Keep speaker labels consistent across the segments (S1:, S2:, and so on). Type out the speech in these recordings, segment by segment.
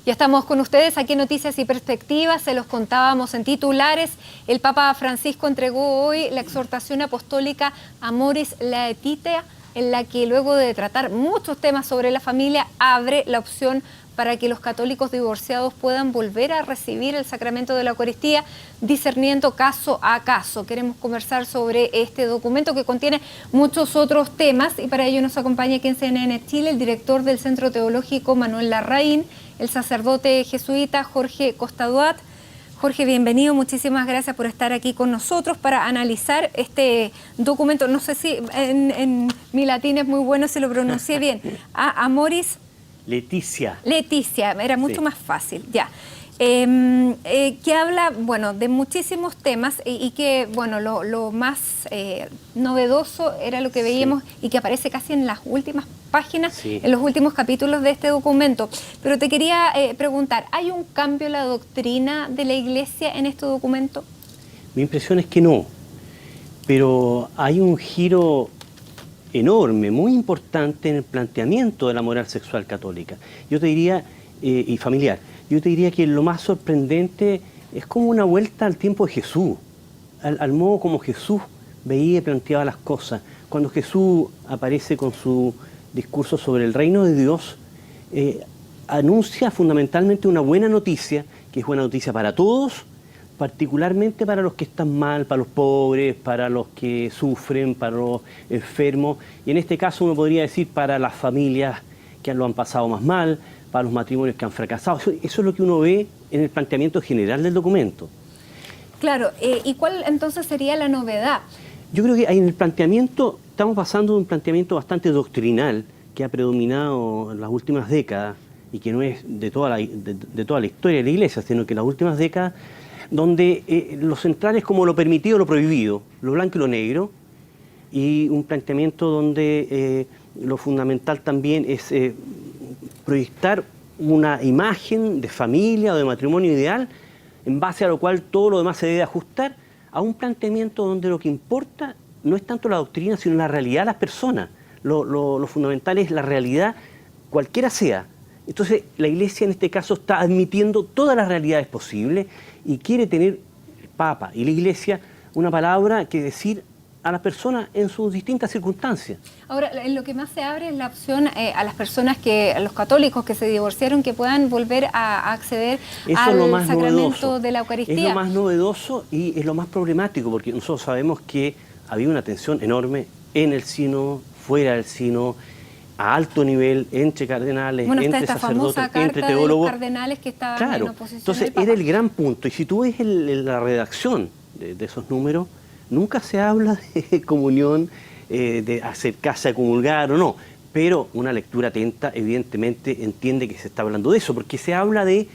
S1: Ya estamos con ustedes aquí en Noticias y Perspectivas, se los contábamos en titulares. El Papa Francisco entregó hoy la exhortación apostólica Amoris Laetitia, en la que luego de tratar muchos temas sobre la familia, abre la opción para que los católicos divorciados puedan volver a recibir el sacramento de la Eucaristía, discerniendo caso a caso. Queremos conversar sobre este documento que contiene muchos otros temas y para ello nos acompaña aquí en CNN Chile el director del Centro Teológico Manuel Larraín, el sacerdote jesuita Jorge Costaduat. Jorge, bienvenido, muchísimas gracias por estar aquí con nosotros para analizar este documento. No sé si en mi latín es muy bueno, si lo pronuncié bien. Amoris
S2: Laetitia.
S1: Laetitia, era mucho más fácil, ya. Que habla, bueno, de muchísimos temas y que, bueno, lo más novedoso era lo que veíamos y que aparece casi en las últimas páginas, en los últimos capítulos de este documento. Pero te quería preguntar, ¿hay un cambio en la doctrina de la Iglesia en este documento?
S2: Mi impresión es que no, pero hay un giro enorme, muy importante en el planteamiento de la moral sexual católica. Yo te diría, y familiar, yo te diría que lo más sorprendente es como una vuelta al tiempo de Jesús, al modo como Jesús veía y planteaba las cosas. Cuando Jesús aparece con su discurso sobre el reino de Dios, anuncia fundamentalmente una buena noticia, que es buena noticia para todos, particularmente para los que están mal, para los pobres, para los que sufren, para los enfermos, y en este caso uno podría decir para las familias que lo han pasado más mal, para los matrimonios que han fracasado. Eso es lo que uno ve en el planteamiento general del documento.
S1: Claro, ¿y cuál entonces sería la novedad?
S2: Yo creo que en el planteamiento, estamos pasando de un planteamiento bastante doctrinal que ha predominado en las últimas décadas, y que no es de toda la historia de la Iglesia, sino que en las últimas décadas, donde lo central es como lo permitido o lo prohibido, lo blanco y lo negro, y un planteamiento donde lo fundamental también es proyectar una imagen de familia o de matrimonio ideal, en base a lo cual todo lo demás se debe ajustar a un planteamiento donde lo que importa no es tanto la doctrina, sino la realidad de las personas. Lo fundamental es la realidad, cualquiera sea. Entonces, la Iglesia en este caso está admitiendo todas las realidades posibles y quiere tener el Papa y la Iglesia una palabra que decir a las personas en sus distintas circunstancias.
S1: Ahora, en lo que más se abre es la opción a las personas, a los católicos que se divorciaron, que puedan volver a acceder al sacramento de la Eucaristía.
S2: Es lo más novedoso y es lo más problemático, porque nosotros sabemos que había una tensión enorme en el sínodo, fuera del sínodo, a alto nivel, entre cardenales, entre sacerdotes, entre teólogos.
S1: De los cardenales que estaban en oposición.
S2: Entonces era el gran punto. Y si tú ves la redacción de esos números, nunca se habla de comunión, de acercarse a comulgar o no. Pero una lectura atenta, evidentemente, entiende que se está hablando de eso, porque se habla de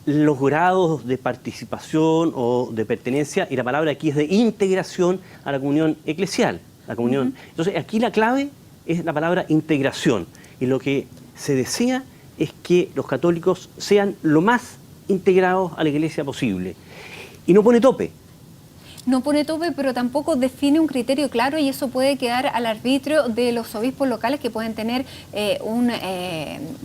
S2: los grados de participación o de pertenencia, y la palabra aquí es de integración a la comunión eclesial. La comunión. Entonces aquí la clave es la palabra integración, y lo que se desea es que los católicos sean lo más integrados a la Iglesia posible. Y no pone tope.
S1: No pone tope, pero tampoco define un criterio claro, y eso puede quedar al arbitrio de los obispos locales, que pueden tener un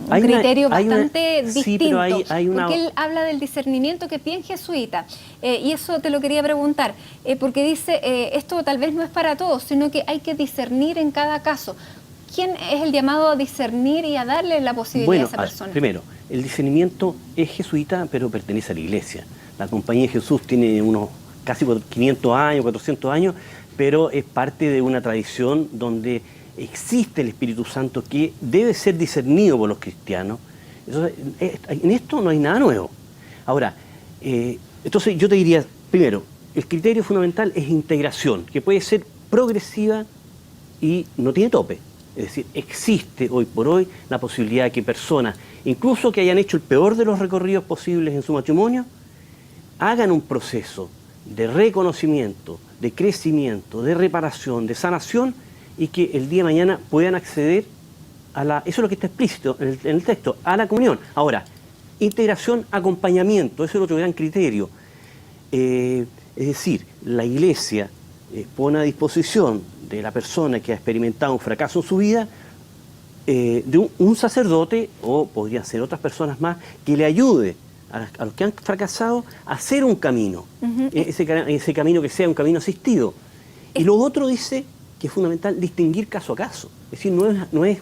S1: criterio bastante distinto. Porque él habla del discernimiento, que es bien jesuita. Y eso te lo quería preguntar, porque dice, esto tal vez no es para todos, sino que hay que discernir en cada caso. ¿Quién es el llamado a discernir y a darle la posibilidad a esa persona?
S2: Primero, el discernimiento es jesuita, pero pertenece a la Iglesia. La Compañía de Jesús tiene unos casi 500 años, 400 años, pero es parte de una tradición donde existe el Espíritu Santo que debe ser discernido por los cristianos. Entonces, en esto no hay nada nuevo. Ahora, entonces yo te diría, primero, el criterio fundamental es integración, que puede ser progresiva y no tiene tope. Es decir, existe hoy por hoy la posibilidad de que personas, incluso que hayan hecho el peor de los recorridos posibles en su matrimonio, hagan un proceso de reconocimiento, de crecimiento, de reparación, de sanación, y que el día de mañana puedan acceder a eso es lo que está explícito en el texto, a la comunión. Ahora, integración, acompañamiento, eso es otro gran criterio. Es decir, la Iglesia pone a disposición de la persona que ha experimentado un fracaso en su vida de un sacerdote, o podrían ser otras personas más, que le ayude a los que han fracasado a hacer un camino, ese camino que sea un camino asistido. Y lo otro dice que es fundamental distinguir caso a caso. Es decir, no es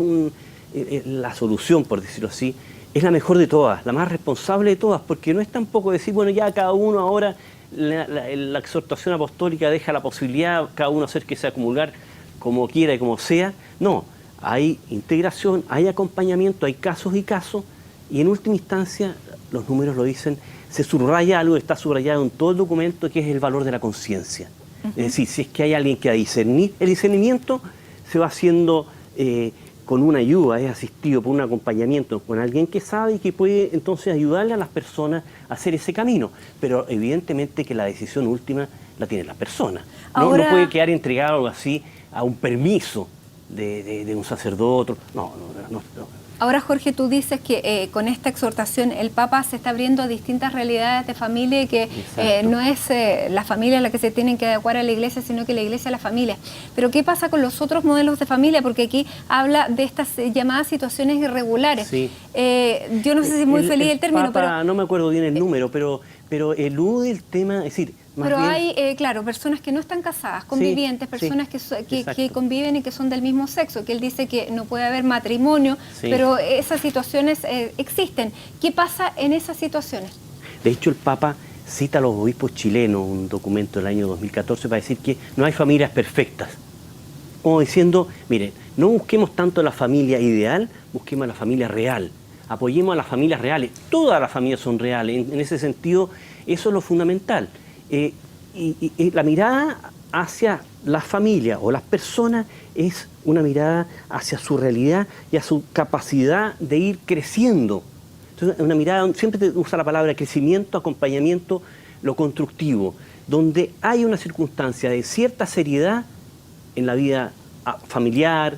S2: la solución, por decirlo así, es la mejor de todas, la más responsable de todas, porque no es tampoco decir, bueno, ya cada uno ahora, la exhortación apostólica deja la posibilidad, cada uno hacer que sea comulgar como quiera y como sea. No, hay integración, hay acompañamiento, hay casos y casos, y en última instancia, los números lo dicen, se subraya algo que está subrayado en todo el documento, que es el valor de la conciencia. Es decir, si es que hay alguien que discernir, el discernimiento se va haciendo con una ayuda, es asistido por un acompañamiento con alguien que sabe y que puede entonces ayudarle a las personas a hacer ese camino. Pero evidentemente que la decisión última la tiene la persona. No puede quedar entregado algo así a un permiso de un sacerdote. No.
S1: Ahora, Jorge, tú dices que con esta exhortación el Papa se está abriendo a distintas realidades de familia y que no es la familia la que se tienen que adecuar a la Iglesia, sino que la Iglesia a la familia. Pero ¿qué pasa con los otros modelos de familia? Porque aquí habla de estas llamadas situaciones irregulares. Sí. Yo no sé si es muy feliz el término,
S2: Papa,
S1: pero...
S2: No me acuerdo bien el número, pero elude el tema, es decir...
S1: Pero hay, claro, personas que no están casadas, convivientes, personas que conviven y que son del mismo sexo, que él dice que no puede haber matrimonio, pero esas situaciones existen. ¿Qué pasa en esas situaciones?
S2: De hecho, el Papa cita a los obispos chilenos, un documento del año 2014, para decir que no hay familias perfectas. Como diciendo, miren, no busquemos tanto la familia ideal, busquemos la familia real. Apoyemos a las familias reales. Todas las familias son reales. En ese sentido, eso es lo fundamental. Y la mirada hacia la familia o las personas es una mirada hacia su realidad y a su capacidad de ir creciendo. Entonces, una mirada, siempre te usa la palabra crecimiento, acompañamiento, lo constructivo, donde hay una circunstancia de cierta seriedad en la vida familiar,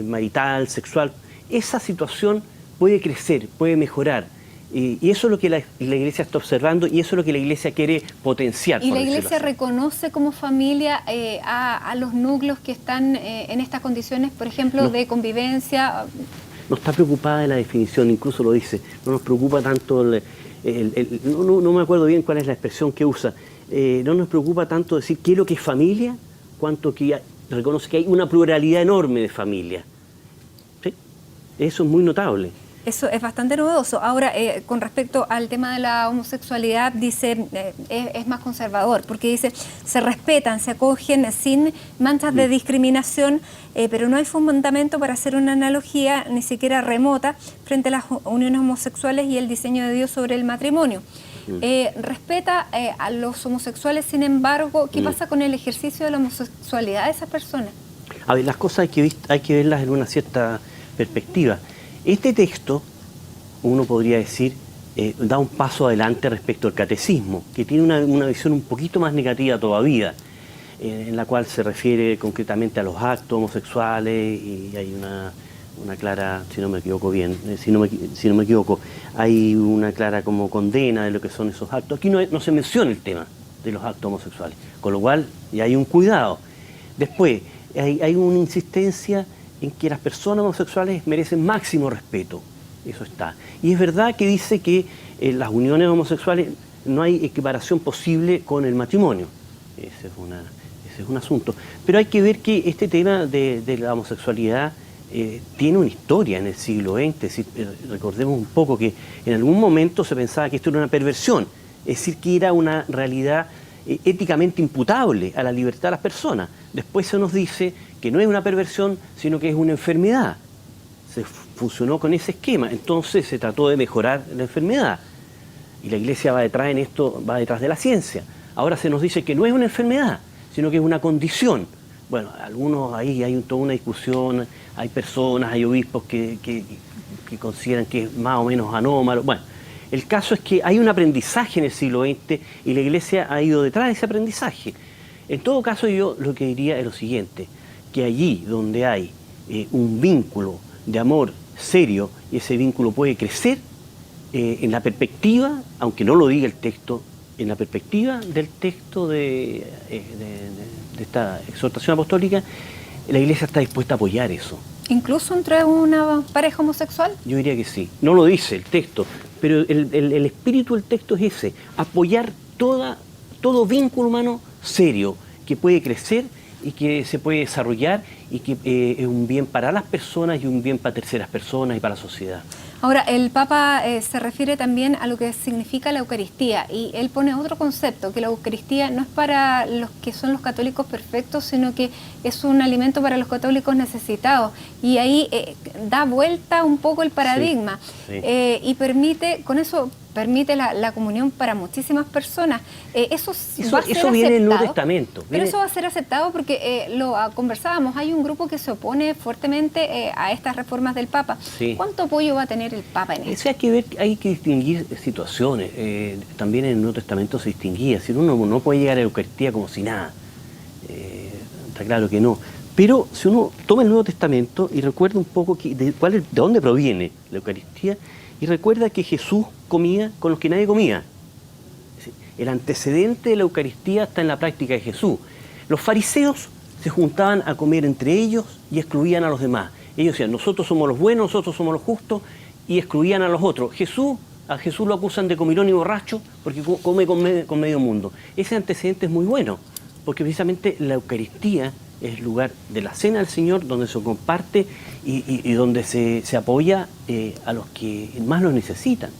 S2: marital, sexual. Esa situación puede crecer, puede mejorar. Y eso es lo que la Iglesia está observando y eso es lo que la Iglesia quiere potenciar.
S1: ¿Y la Iglesia reconoce como familia a los núcleos que están en estas condiciones, por ejemplo, de convivencia?
S2: No está preocupada de la definición, incluso lo dice. No nos preocupa tanto, no me acuerdo bien cuál es la expresión que usa. No nos preocupa tanto decir qué es lo que es familia, cuanto que reconoce que hay una pluralidad enorme de familias. ¿Sí? Eso es muy notable.
S1: Eso es bastante novedoso. Ahora, con respecto al tema de la homosexualidad, dice, es más conservador, porque dice, se respetan, se acogen sin manchas de discriminación, pero no hay fundamento para hacer una analogía, ni siquiera remota, frente a las uniones homosexuales y el diseño de Dios sobre el matrimonio. Respeta a los homosexuales, sin embargo, ¿qué pasa con el ejercicio de la homosexualidad de esas personas?
S2: A ver, las cosas hay que verlas en una cierta perspectiva. Este texto, uno podría decir, da un paso adelante respecto al catecismo, que tiene una visión un poquito más negativa todavía, en la cual se refiere concretamente a los actos homosexuales y hay una clara, si no me equivoco bien, si no me equivoco, hay una clara como condena de lo que son esos actos. Aquí no se menciona el tema de los actos homosexuales, con lo cual ya hay un cuidado. Después, hay una insistencia en que las personas homosexuales merecen máximo respeto, eso está. Y es verdad que dice que en las uniones homosexuales no hay equiparación posible con el matrimonio, ese es un asunto. Pero hay que ver que este tema de la homosexualidad tiene una historia en el siglo XX, recordemos un poco que en algún momento se pensaba que esto era una perversión, es decir, que era una realidad éticamente imputable a la libertad de las personas. Después se nos dice que no es una perversión, sino que es una enfermedad. Se funcionó con ese esquema, entonces se trató de mejorar la enfermedad. Y la Iglesia va detrás de la ciencia. Ahora se nos dice que no es una enfermedad, sino que es una condición. Bueno, algunos ahí hay toda una discusión, hay personas, hay obispos que consideran que es más o menos anómalo. Bueno, el caso es que hay un aprendizaje en el siglo XX y la Iglesia ha ido detrás de ese aprendizaje. En todo caso, yo lo que diría es lo siguiente, que allí donde hay un vínculo de amor serio y ese vínculo puede crecer, en la perspectiva, aunque no lo diga el texto, en la perspectiva del texto de esta exhortación apostólica, la Iglesia está dispuesta a apoyar eso.
S1: ¿Incluso entre una pareja homosexual?
S2: Yo diría que sí. No lo dice el texto, pero el espíritu del texto es ese, apoyar todo vínculo humano serio, que puede crecer y que se puede desarrollar y que es un bien para las personas y un bien para terceras personas y para la sociedad.
S1: Ahora, el Papa se refiere también a lo que significa la Eucaristía y él pone otro concepto, que la Eucaristía no es para los que son los católicos perfectos, sino que es un alimento para los católicos necesitados. Y ahí da vuelta un poco el paradigma y permite la comunión para muchísimas personas. Eso
S2: viene en el Nuevo Testamento.
S1: Pero eso va a ser aceptado porque lo conversábamos, hay un grupo que se opone fuertemente a estas reformas del Papa.
S2: Sí.
S1: ¿Cuánto apoyo va a tener el Papa en eso?
S2: Hay que distinguir situaciones. También en el Nuevo Testamento se distinguía. Si uno no puede llegar a la Eucaristía como si nada. Está claro que no. Pero si uno toma el Nuevo Testamento y recuerda un poco de dónde proviene la Eucaristía, y recuerda que Jesús comía con los que nadie comía. El antecedente de la Eucaristía está en la práctica de Jesús. Los fariseos se juntaban a comer entre ellos y excluían a los demás. Ellos decían, nosotros somos los buenos, nosotros somos los justos, y excluían a los otros. A Jesús lo acusan de comilón y borracho porque come con medio mundo. Ese antecedente es muy bueno, porque precisamente la Eucaristía es el lugar de la cena del Señor, donde se comparte y donde se apoya a los que más lo necesitan.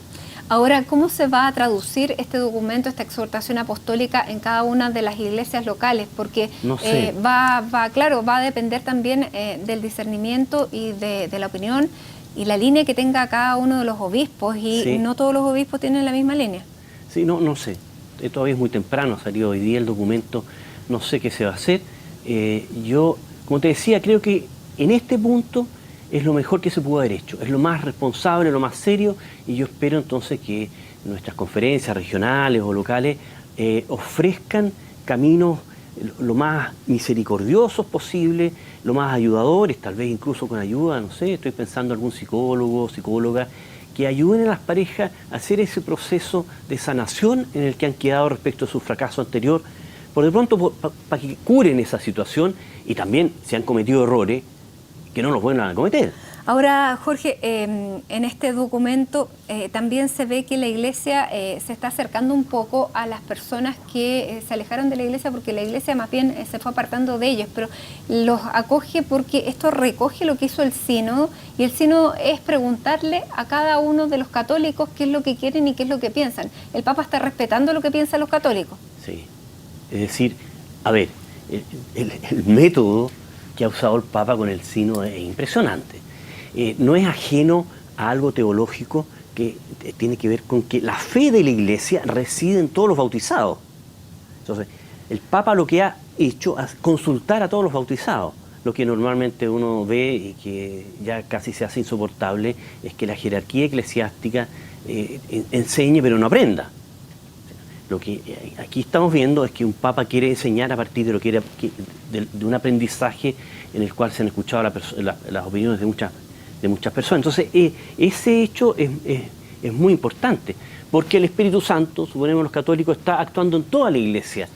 S1: Ahora, ¿cómo se va a traducir este documento, esta exhortación apostólica en cada una de las iglesias locales? Porque
S2: no sé.
S1: va a depender también del discernimiento y de la opinión y la línea que tenga cada uno de los obispos, y no todos los obispos tienen la misma línea.
S2: Sí, no sé. Todavía es muy temprano, salió hoy día el documento, no sé qué se va a hacer. Yo, como te decía, creo que en este punto es lo mejor que se pudo haber hecho, es lo más responsable, lo más serio, y yo espero entonces que nuestras conferencias regionales o locales ofrezcan caminos lo más misericordiosos posible, lo más ayudadores, tal vez incluso con ayuda, no sé, estoy pensando en algún psicólogo, psicóloga, que ayuden a las parejas a hacer ese proceso de sanación en el que han quedado respecto a su fracaso anterior, por de pronto para que curen esa situación, y también si han cometido errores, que no los vuelvan a cometer.
S1: Ahora, Jorge, en este documento también se ve que la Iglesia se está acercando un poco a las personas que se alejaron de la Iglesia, porque la Iglesia más bien se fue apartando de ellos, pero los acoge porque esto recoge lo que hizo el Sínodo, y el Sínodo es preguntarle a cada uno de los católicos qué es lo que quieren y qué es lo que piensan. ¿El Papa está respetando lo que piensan los católicos?
S2: Sí, es decir, a ver, el método que ha usado el Papa con el Sínodo es impresionante. No es ajeno a algo teológico que tiene que ver con que la fe de la Iglesia reside en todos los bautizados. Entonces, el Papa lo que ha hecho es consultar a todos los bautizados. Lo que normalmente uno ve y que ya casi se hace insoportable es que la jerarquía eclesiástica enseñe pero no aprenda. Lo que aquí estamos viendo es que un Papa quiere enseñar a partir de lo que era de un aprendizaje en el cual se han escuchado las opiniones de muchas personas. Entonces, ese hecho es muy importante, porque el Espíritu Santo, suponemos los católicos, está actuando en toda la Iglesia.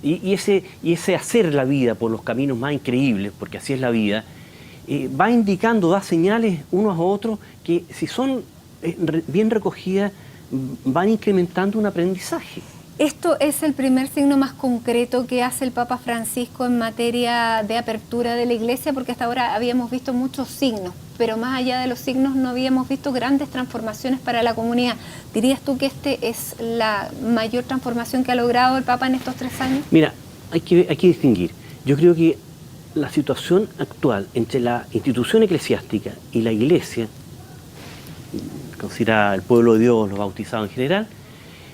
S2: Y ese hacer la vida por los caminos más increíbles, porque así es la vida, va indicando, da señales unos a otros que, si son bien recogidas, van incrementando un aprendizaje.
S1: Esto es el primer signo más concreto que hace el Papa Francisco en materia de apertura de la Iglesia, porque hasta ahora habíamos visto muchos signos, pero más allá de los signos no habíamos visto grandes transformaciones para la comunidad. ¿Dirías tú que este es la mayor transformación que ha logrado el Papa en estos 3 años?
S2: Mira, hay que distinguir. Yo creo que la situación actual entre la institución eclesiástica y la Iglesia, considera el pueblo de Dios, los bautizados en general,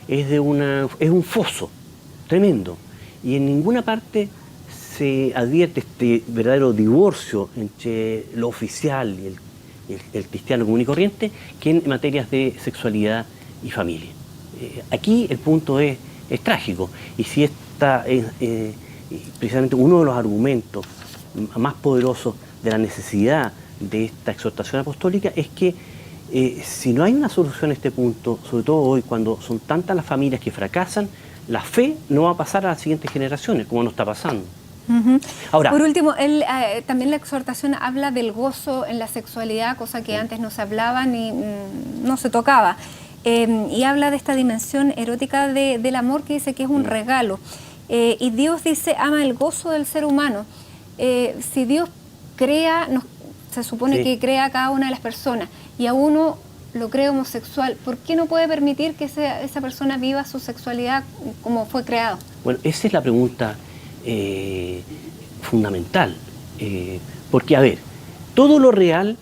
S2: es un foso tremendo, y en ninguna parte se advierte este verdadero divorcio entre lo oficial y el cristiano común y corriente, que en materias de sexualidad y familia. Aquí el punto es trágico, y si esta es precisamente uno de los argumentos más poderosos de la necesidad de esta exhortación apostólica, es que si no hay una solución a este punto, sobre todo hoy, cuando son tantas las familias que fracasan, la fe no va a pasar a las siguientes generaciones, como no está pasando.
S1: Ujú.
S2: Ahora,
S1: Por último, también la exhortación habla del gozo en la sexualidad, cosa que antes no se hablaba ni no se tocaba. Y habla de esta dimensión erótica del amor que dice que es un regalo. Y Dios dice, ama el gozo del ser humano. Si Dios crea, se supone que crea a cada una de las personas y a uno lo crea homosexual, ¿por qué no puede permitir que esa persona viva su sexualidad como fue creado?
S2: bueno, esa es la pregunta fundamental. Porque, a ver, todo lo real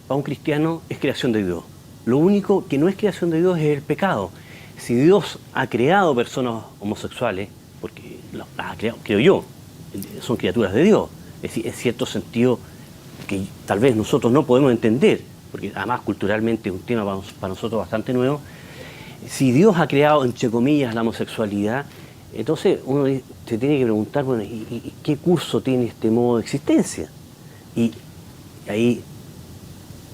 S2: para un cristiano es creación de Dios. Lo único que no es creación de Dios es el pecado. Si Dios ha creado personas homosexuales, porque las ha creado, creo yo, son criaturas de Dios, es decir, en cierto sentido que tal vez nosotros no podemos entender, porque además culturalmente es un tema para nosotros bastante nuevo. Si Dios ha creado, entre comillas, la homosexualidad, entonces uno se tiene que preguntar, bueno, ¿y qué curso tiene este modo de existencia? Y ahí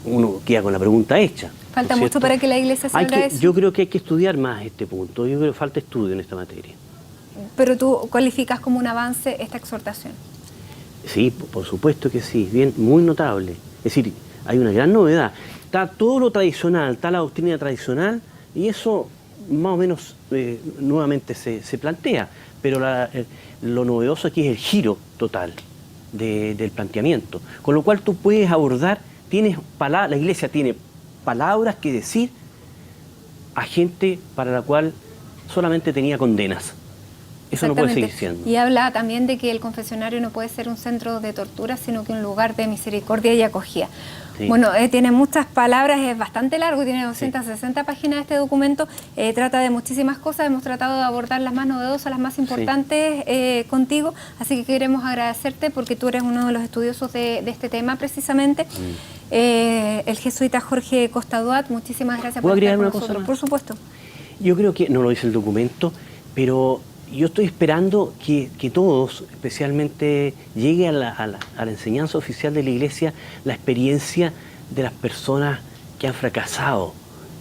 S2: uno queda con la pregunta hecha.
S1: Falta mucho para que la Iglesia se haga eso.
S2: Yo creo que hay que estudiar más este punto. Yo creo que falta estudio en esta materia.
S1: Pero tú cualificas como un avance esta exhortación.
S2: Sí, por supuesto que sí, bien, muy notable. Es decir, hay una gran novedad. Está todo lo tradicional, está la doctrina tradicional, y eso más o menos nuevamente se plantea. Pero lo novedoso aquí es el giro total del planteamiento. Con lo cual tú puedes abordar, la Iglesia tiene palabras que decir a gente para la cual solamente tenía condenas. Eso no puede seguir siendo.
S1: Y habla también de que el confesionario no puede ser un centro de tortura, sino que un lugar de misericordia y acogida. Sí. Bueno, tiene muchas palabras, es bastante largo, tiene 260 páginas este documento, trata de muchísimas cosas, hemos tratado de abordar las más novedosas, las más importantes contigo, así que queremos agradecerte porque tú eres uno de los estudiosos de este tema precisamente. El jesuita Jorge Costa Duat, muchísimas gracias por estar con nosotros. Por supuesto.
S2: Yo creo que, no lo dice el documento, pero yo estoy esperando que todos, especialmente, llegue a la enseñanza oficial de la Iglesia la experiencia de las personas que han fracasado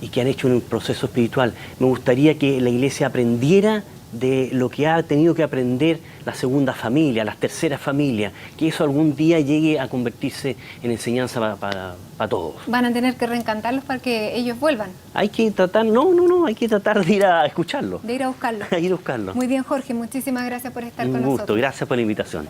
S2: y que han hecho un proceso espiritual. Me gustaría que la Iglesia aprendiera de lo que ha tenido que aprender la segunda familia, las terceras familias, que eso algún día llegue a convertirse en enseñanza para todos.
S1: ¿Van a tener que reencantarlos para que ellos vuelvan?
S2: Hay que tratar, hay que tratar de ir a escucharlos.
S1: De ir a buscarlos.
S2: Ir a buscarlos.
S1: Muy bien, Jorge, muchísimas gracias por estar con nosotros.
S2: Un gusto, gracias por la invitación.